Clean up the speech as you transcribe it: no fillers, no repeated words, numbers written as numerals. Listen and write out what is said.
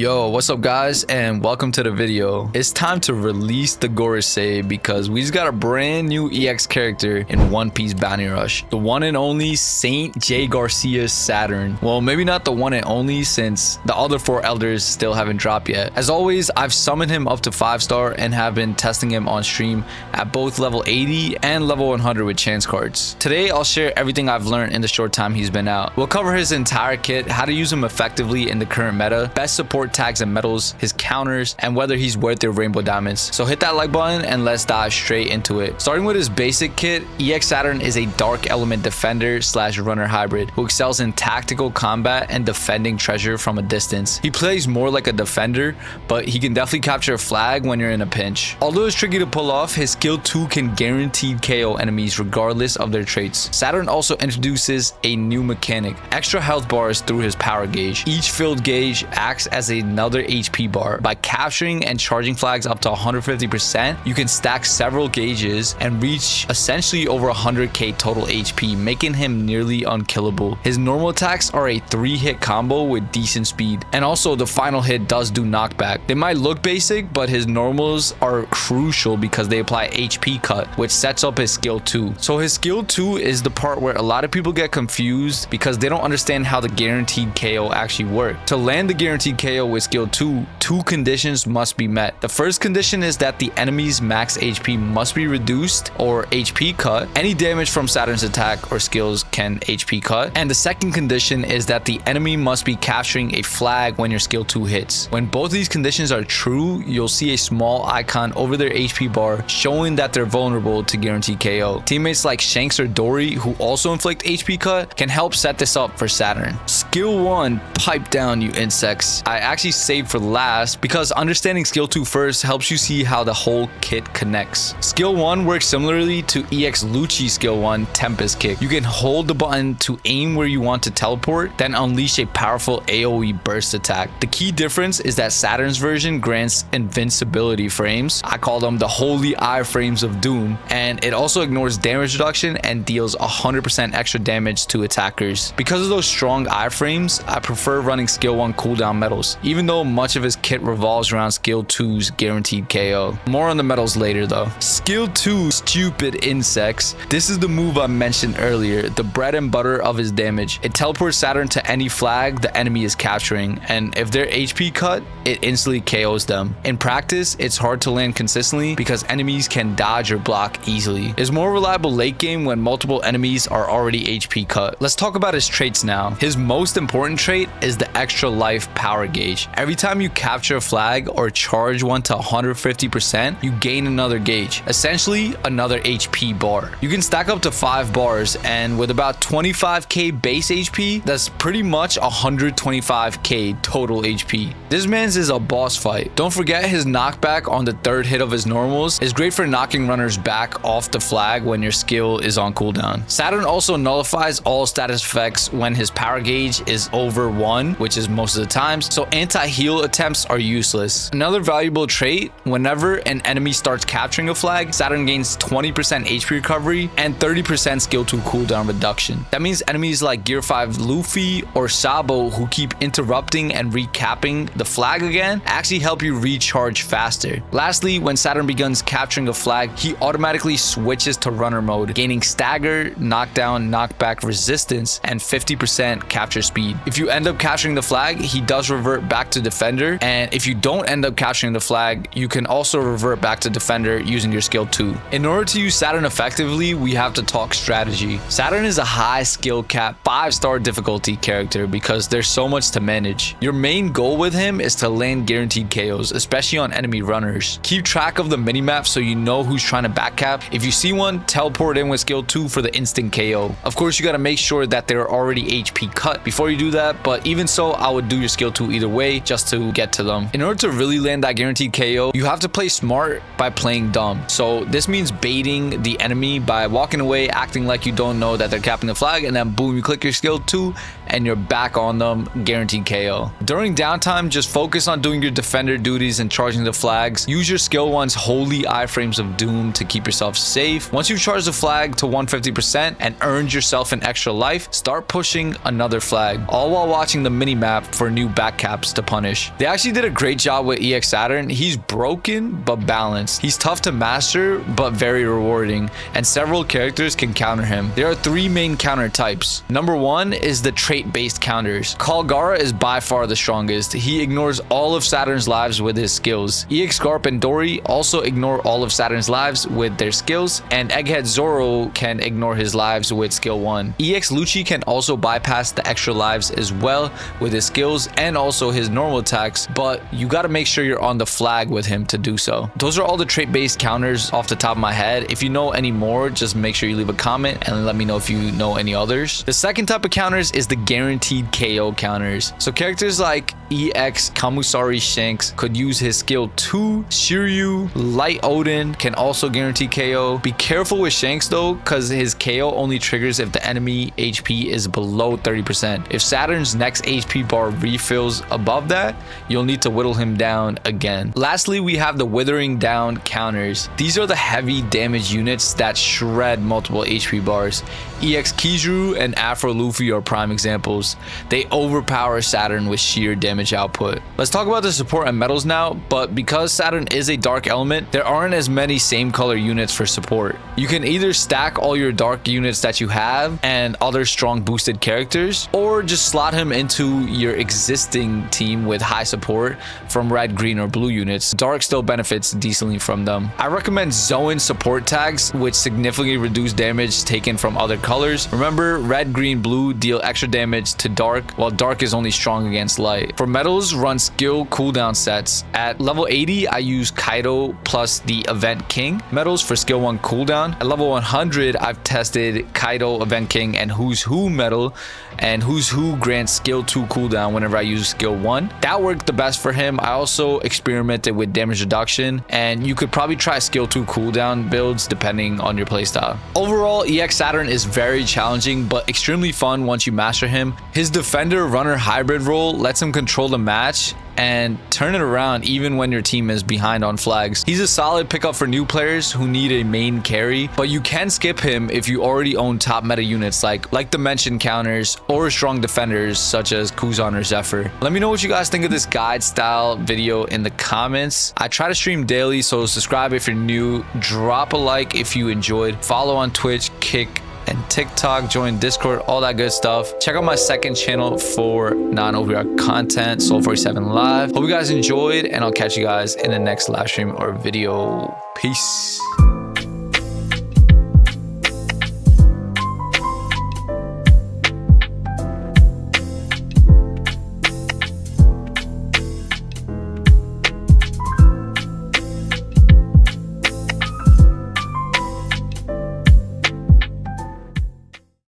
Yo, what's up guys, and welcome to the video. It's time to release the Gorosei because we just got a brand new EX character in One Piece Bounty Rush. The one and only Saint J. Garcia's Saturn. Well, maybe not the one and only since the other 4 elders still haven't dropped yet. As always, I've summoned him up to 5-star and have been testing him on stream at both level 80 and level 100 with chance cards. Today, I'll share everything I've learned in the short time he's been out. We'll cover his entire kit, how to use him effectively in the current meta, best support tags and medals, his counters, and whether he's worth their rainbow diamonds. So hit that like button and let's dive straight into it. Starting with his basic kit, EX Saturn is a dark element defender / runner hybrid who excels in tactical combat and defending treasure from a distance. He plays more like a defender, but he can definitely capture a flag when you're in a pinch. Although it's tricky to pull off, his skill 2 can guaranteed KO enemies regardless of their traits. Saturn also introduces a new mechanic, extra health bars through his power gauge. Each filled gauge acts as another HP bar. By capturing and charging flags up to 150%, you can stack several gauges and reach essentially over 100k total HP, making him nearly unkillable. His normal attacks are a 3-hit combo with decent speed, and also the final hit does do knockback. They might look basic, but his normals are crucial because they apply HP cut, which sets up his skill 2. So his skill 2 is the part where a lot of people get confused because they don't understand how the guaranteed KO actually works. To land the guaranteed KO with skill 2, 2 conditions must be met. The first condition is that the enemy's max HP must be reduced or HP cut. Any damage from Saturn's attack or skills can HP cut. And the second condition is that the enemy must be capturing a flag when your skill 2 hits. When both these conditions are true, you'll see a small icon over their HP bar showing that they're vulnerable to guaranteed KO. Teammates like Shanks or Dory, who also inflict HP cut, can help set this up for Saturn. Skill 1, pipe down you insects. I actually saved for last because understanding skill 2 first helps you see how the whole kit connects. Skill 1 works similarly to EX Lucci's skill 1, Tempest Kick. You can hold the button to aim where you want to teleport, then unleash a powerful AoE burst attack. The key difference is that Saturn's version grants invincibility frames. I call them the holy eye frames of doom, and it also ignores damage reduction and deals 100% extra damage to attackers. Because of those strong eye frames, I prefer running skill 1 cooldown medals, even though much of his kit revolves around skill 2's guaranteed KO. More on the medals later though. Skill 2, stupid insects. This is the move I mentioned earlier, the bread and butter of his damage. It teleports Saturn to any flag the enemy is capturing, and if they're HP cut, it instantly KOs them. In practice, it's hard to land consistently because enemies can dodge or block easily. It's more reliable late game when multiple enemies are already HP cut. Let's talk about his traits now. His most important trait is the extra life power gauge. Every time you capture a flag or charge one to 150%, you gain another gauge, essentially another HP bar. You can stack up to 5 bars, and with about 25k base HP, that's pretty much 125k total HP. This man's is a boss fight. Don't forget his knockback on the 3rd hit of his normals is great for knocking runners back off the flag when your skill is on cooldown. Saturn also nullifies all status effects when his power gauge is over 1, which is most of the times, so anti-heal attempts are useless. Another valuable trait, whenever an enemy starts capturing a flag, Saturn gains 20% HP recovery and 30% skill 2 cooldown reduction. That means enemies like Gear 5 Luffy or Sabo, who keep interrupting and recapping the flag again, actually help you recharge faster. Lastly, when Saturn begins capturing a flag, he automatically switches to runner mode, gaining stagger, knockdown, knockback resistance, and 50% capture speed. If you end up capturing the flag, he does revert back to defender, and if you don't end up capturing the flag, you can also revert back to defender using your skill 2. In order to use Saturn effectively, we have to talk strategy. Saturn is a high skill cap 5-star difficulty character because there's so much to manage. Your main goal with him is to land guaranteed KOs, especially on enemy runners. Keep track of the minimap so you know who's trying to backcap. If you see one, teleport in with skill 2 for the instant KO. Of course, you gotta make sure that they're already HP cut before you do that, but even so, I would do your skill 2 either way just to get to them. In order to really land that guaranteed KO, you have to play smart by playing dumb. So this means baiting the enemy by walking away, acting like you don't know that they're capping the flag, and then boom, you click your skill 2 and you're back on them, guaranteed KO. During downtime, just focus on doing your defender duties and charging the flags. Use your skill 1's holy iframes of doom to keep yourself safe. Once you've charged the flag to 150% and earned yourself an extra life, start pushing another flag, all while watching the mini map for new back caps to punish. They actually did a great job with EX Saturn. He's broken but balanced. He's tough to master but very rewarding, and several characters can counter him. There are 3 main counter types. Number 1 is the trait-based counters. Gara is by far the strongest. He ignores all of Saturn's lives with his skills. EX Garp and Dory also ignore all of Saturn's lives with their skills, and Egghead Zoro can ignore his lives with skill 1. EX Lucci can also bypass the extra lives as well with his skills and also his normal attacks, but you got to make sure you're on the flag with him to do so. Those are all the trait-based counters off the top of my head. If you know any more, just make sure you leave a comment and let me know if you know any others. The second type of counters is the guaranteed KO counters. So characters like EX Kamusari Shanks could use his skill 2. Shiryu, Light Odin can also guarantee KO. Be careful with Shanks though, because his KO only triggers if the enemy HP is below 30%. If Saturn's next HP bar refills above that, you'll need to whittle him down again. Lastly, we have the Withering Down counters. These are the heavy damage units that shred multiple HP bars. EX Kizaru and Afro Luffy are prime examples. They overpower Saturn with sheer damage output. Let's talk about the support and metals now, but because Saturn is a dark element, there aren't as many same color units for support. You can either stack all your dark units that you have and other strong boosted characters, or just slot him into your existing team with high support from red, green, or blue units. Dark still benefits decently from them. I recommend Zoan support tags, which significantly reduce damage taken from other colors. Remember, red, green, blue deal extra damage to dark, while dark is only strong against light. For metals, run skill cooldown sets. At level 80, I use Kaido plus the Event King metals for skill 1 cooldown. At level 100, I've tested Kaido, Event King, and Who's Who metal, and Who's Who grants skill 2 cooldown whenever I use skill 1. That worked the best for him. I also experimented with damage reduction, and you could probably try skill 2 cooldown builds depending on your playstyle. Overall, EX Saturn is very challenging but extremely fun once you master him. His defender runner hybrid role lets him control the match and turn it around even when your team is behind on flags. He's a solid pickup for new players who need a main carry, but you can skip him if you already own top meta units like the mentioned counters or strong defenders such as Kuzan or Zephyr. Let me know what you guys think of this guide style video in the comments. I try to stream daily, so subscribe if you're new, drop a like if you enjoyed, follow on Twitch, Kick, and TikTok, join Discord, all that good stuff. Check out my second channel for non-OBR content, Soul47 Live. Hope you guys enjoyed, and I'll catch you guys in the next live stream or video. Peace.